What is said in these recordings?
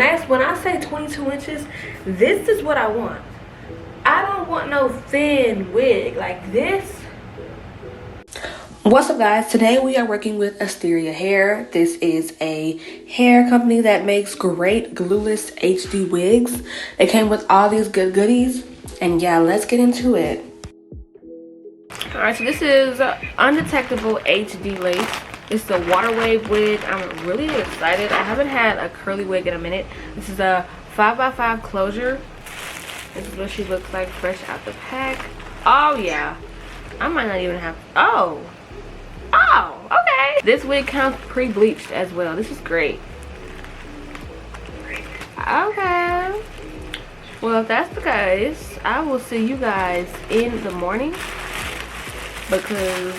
when I say 22 inches, this is what I want. I don't want no thin wig like this. What's up, guys? Today we are working with Asteria hair. This is a hair company that makes great glueless HD wigs. They came with all these good goodies, and yeah, let's get into it. All right, so this is undetectable HD lace. It's a water wave wig. I'm really excited. I haven't had a curly wig in a minute. This is a 5x5 closure. This is what she looks like fresh out the pack. Oh yeah, I might not even have. Oh, okay. This wig comes pre-bleached as well. This is great. Okay. Well, if that's the case, I will see you guys in the morning, because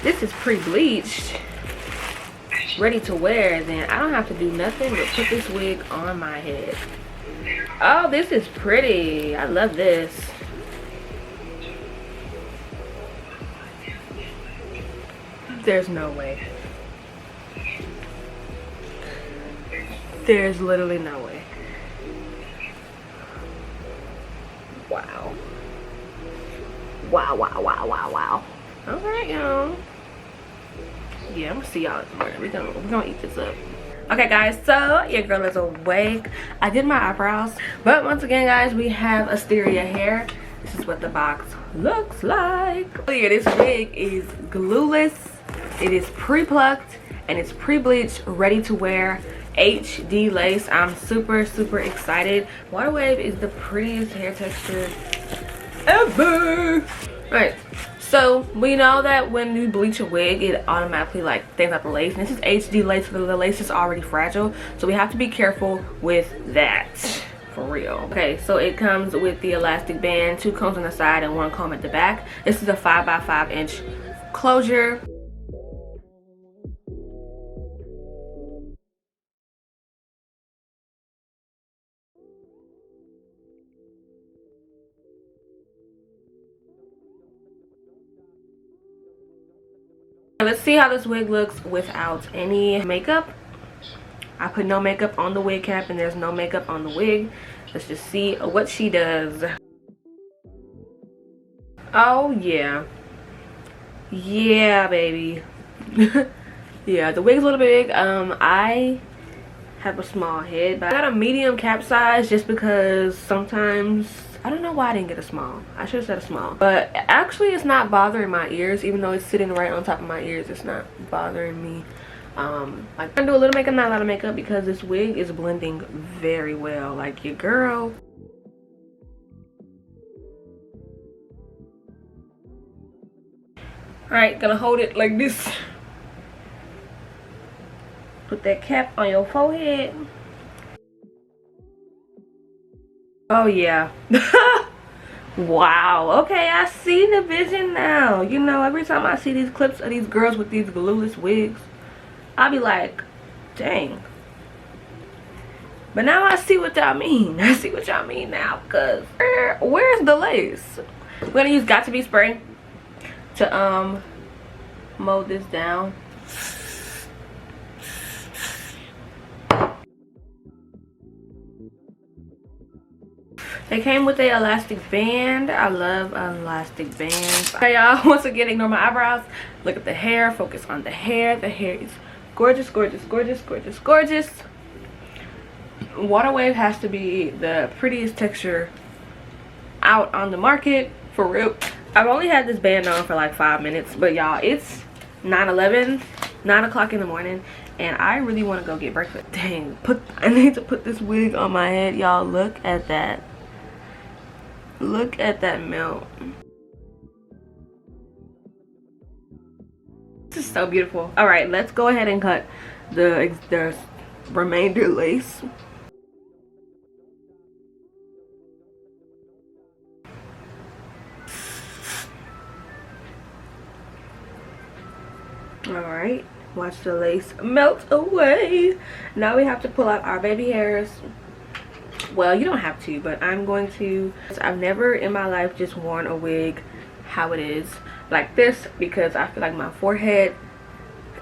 this is pre-bleached, ready to wear. Then I don't have to do nothing but put this wig on my head. Oh, this is pretty. I love this. There's no way. There's literally no way. Wow. Wow. Alright, y'all. Yeah, I'm gonna see y'all tomorrow. We're gonna eat this up. Okay, guys, so your girl is awake. I did my eyebrows, but once again, guys, we have Asteria hair. This is what the box looks like. Yeah, this wig is glueless. It is pre-plucked and it's pre-bleached, ready to wear HD lace. I'm super excited. Water wave is the prettiest hair texture ever. Right, so we know that when you bleach a wig, it automatically like thins out the lace. And this is HD lace, so the lace is already fragile, so we have to be careful with that, for real. Okay, so it comes with the elastic band, 2 combs on the side and 1 comb at the back. This is a 5x5 inch closure. Let's see how this wig looks without any makeup. I put no makeup on the wig cap and there's no makeup on the wig. Let's just see what she does. Oh yeah. Yeah, baby. Yeah, the wig's a little big. I have a small head, but I got a medium cap size just because sometimes I don't know why I didn't get a small. I should have said a small. But actually, it's not bothering my ears. Even though it's sitting right on top of my ears, it's not bothering me. I'm gonna do a little makeup, not a lot of makeup, because this wig is blending very well. Like your girl. Alright, gonna hold it like this. Put that cap on your forehead. Oh yeah. Wow, okay, I see the vision now. You know, every time I see these clips of these girls with these glueless wigs, I'll be like, dang. But now I see what y'all mean. I see what y'all mean now, because where's the lace? We're gonna use Got To Be spray to mold this down. They came with a elastic band. I love elastic bands. Okay, y'all, once again, ignore my eyebrows. Look at the hair. Focus on the hair. The hair is gorgeous. Water wave has to be the prettiest texture out on the market, for real. I've only had this band on for like 5 minutes, but y'all, it's 9 o'clock in the morning, and I really want to go get breakfast. Dang, I need to put this wig on my head. Y'all, look at that. Look at that melt. This is so beautiful. All right, let's go ahead and cut the remainder lace. All right, watch the lace melt away. Now we have to pull out our baby hairs. Well, you don't have to, but I'm going to. I've never in my life just worn a wig how it is like this, because I feel like my forehead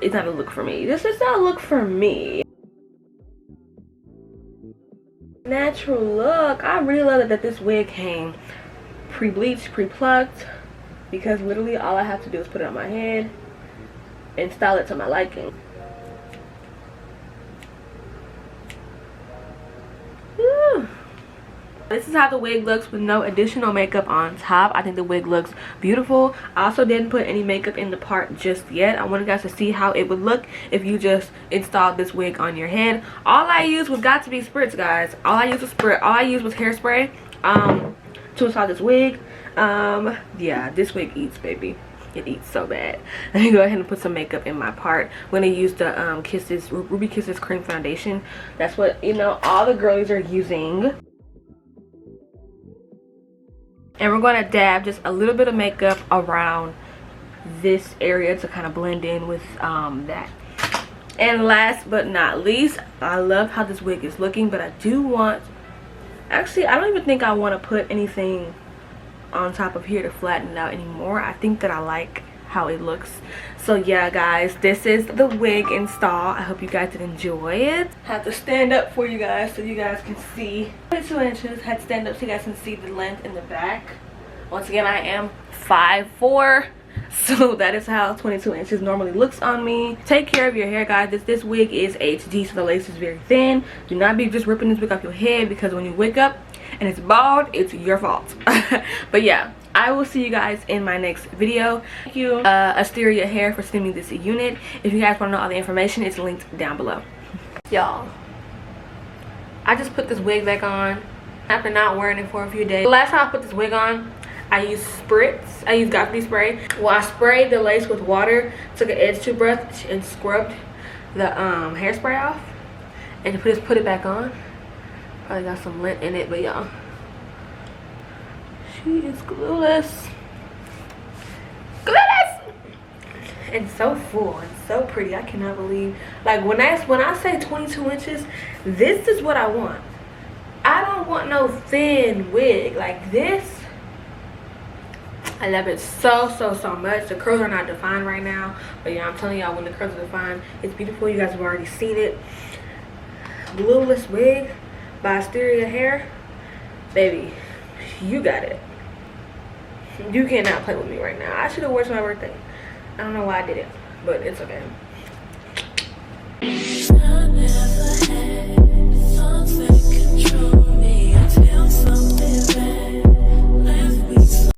is not a look for me. This is not a look for me. natural look. I really love it that this wig came pre-bleached, pre-plucked, because literally all I have to do is put it on my head and style it to my liking. Woo. This is how the wig looks with no additional makeup on top. I think the wig looks beautiful. I also didn't put any makeup in the part just yet. I want you guys to see how it would look if you just installed this wig on your head. All I used was got to be spritz, guys. All I used was hairspray to install this wig. Yeah, this wig eats, baby. It eats so bad. Let me go ahead and put some makeup in my part. I'm gonna use the Ruby Kisses cream foundation. That's what, you know, all the girlies are using. And we're going to dab just a little bit of makeup around this area to kind of blend in with that. And last but not least, I love how this wig is looking, but I do want, actually I don't even think I want to put anything on top of here to flatten it out anymore. I think that I like how it looks. So yeah, guys, this is the wig install. I hope you guys did enjoy it. I have to stand up for you guys so you guys can see. 22 inches. Had to stand up so you guys can see the length in the back. Once again, I am 5'4", so that is how 22 inches normally looks on me. Take care of your hair, guys. This wig is HD, so the lace is very thin. Do not be just ripping this wig off your head, because when you wake up and it's bald, it's your fault. But yeah, I will see you guys in my next video. Thank you, Asteria Hair, for sending me this unit. If you guys want to know all the information, it's linked down below. Y'all, I just put this wig back on after not wearing it for a few days. The last time I put this wig on, I used spritz. I used Got spray. Well, I sprayed the lace with water, took an edge toothbrush and scrubbed the hairspray off, and put it back on. Probably got some lint in it, but y'all, she is glueless. Glueless! And so full and so pretty. I cannot believe, like, when I say 22 inches, this is what I want. I don't want no thin wig like this. I love it so much. The curls are not defined right now, but yeah, I'm telling y'all, when the curls are defined, it's beautiful. You guys have already seen it. Glueless wig by Asteria Hair. Baby, you got it. You cannot play with me right now. I should have worn it for my birthday. I don't know why I did it, but it's okay.